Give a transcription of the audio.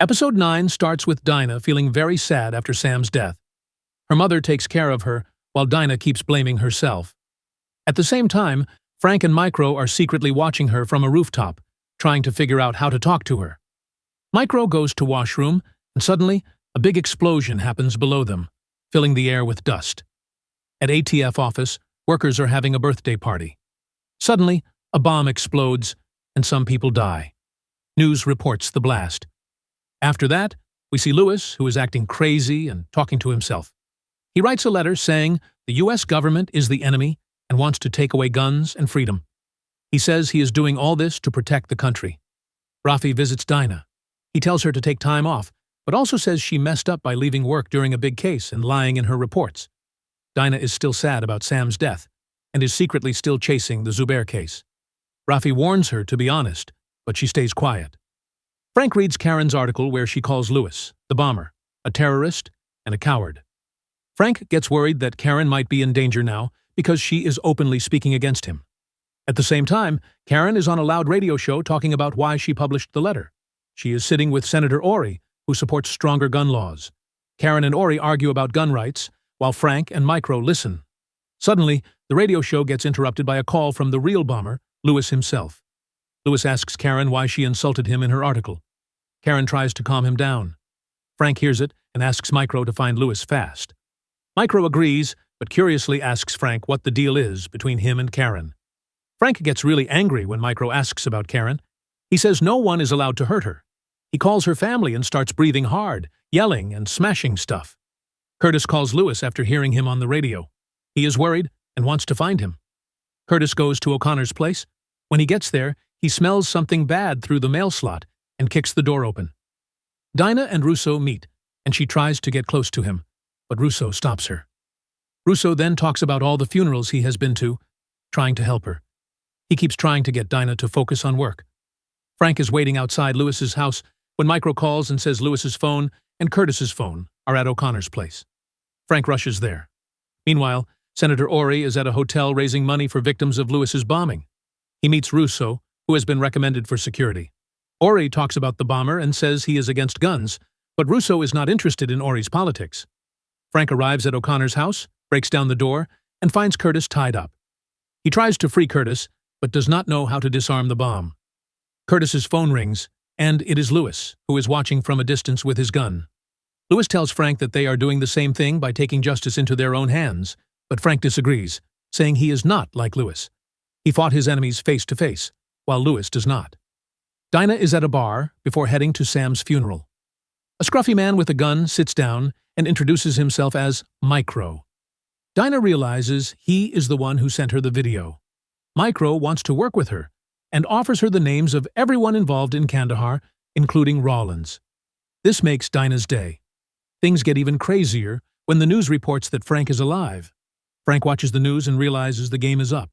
Episode 9 starts with Dinah feeling very sad after Sam's death. Her mother takes care of her, while Dinah keeps blaming herself. At the same time, Frank and Micro are secretly watching her from a rooftop, trying to figure out how to talk to her. Micro goes to washroom, and suddenly, a big explosion happens below them, filling the air with dust. At ATF office, workers are having a birthday party. Suddenly, a bomb explodes, and some people die. News reports the blast. After that, we see Lewis, who is acting crazy and talking to himself. He writes a letter saying the U.S. government is the enemy and wants to take away guns and freedom. He says he is doing all this to protect the country. Rafi visits Dinah. He tells her to take time off, but also says she messed up by leaving work during a big case and lying in her reports. Dinah is still sad about Sam's death and is secretly still chasing the Zubair case. Rafi warns her to be honest, but she stays quiet. Frank reads Karen's article where she calls Lewis, the bomber, a terrorist and a coward. Frank gets worried that Karen might be in danger now because she is openly speaking against him. At the same time, Karen is on a loud radio show talking about why she published the letter. She is sitting with Senator Ori, who supports stronger gun laws. Karen and Ori argue about gun rights, while Frank and Micro listen. Suddenly, the radio show gets interrupted by a call from the real bomber, Lewis himself. Lewis asks Karen why she insulted him in her article. Karen tries to calm him down. Frank hears it and asks Micro to find Lewis fast. Micro agrees, but curiously asks Frank what the deal is between him and Karen. Frank gets really angry when Micro asks about Karen. He says no one is allowed to hurt her. He calls her family and starts breathing hard, yelling and smashing stuff. Curtis calls Lewis after hearing him on the radio. He is worried and wants to find him. Curtis goes to O'Connor's place. When he gets there, he smells something bad through the mail slot and kicks the door open. Dinah and Russo meet, and she tries to get close to him, but Russo stops her. Russo then talks about all the funerals he has been to, trying to help her. He keeps trying to get Dinah to focus on work. Frank is waiting outside Lewis's house when Micro calls and says Lewis's phone and Curtis's phone are at O'Connor's place. Frank rushes there. Meanwhile, Senator Ori is at a hotel raising money for victims of Lewis's bombing. He meets Russo, who has been recommended for security. Ori talks about the bomber and says he is against guns, but Russo is not interested in Ori's politics. Frank arrives at O'Connor's house, breaks down the door, and finds Curtis tied up. He tries to free Curtis, but does not know how to disarm the bomb. Curtis's phone rings, and it is Lewis, who is watching from a distance with his gun. Lewis tells Frank that they are doing the same thing by taking justice into their own hands, but Frank disagrees, saying he is not like Lewis. He fought his enemies face to face, while Lewis does not. Dinah is at a bar before heading to Sam's funeral. A scruffy man with a gun sits down and introduces himself as Micro. Dinah realizes he is the one who sent her the video. Micro wants to work with her and offers her the names of everyone involved in Kandahar, including Rawlins. This makes Dinah's day. Things get even crazier when the news reports that Frank is alive. Frank watches the news and realizes the game is up.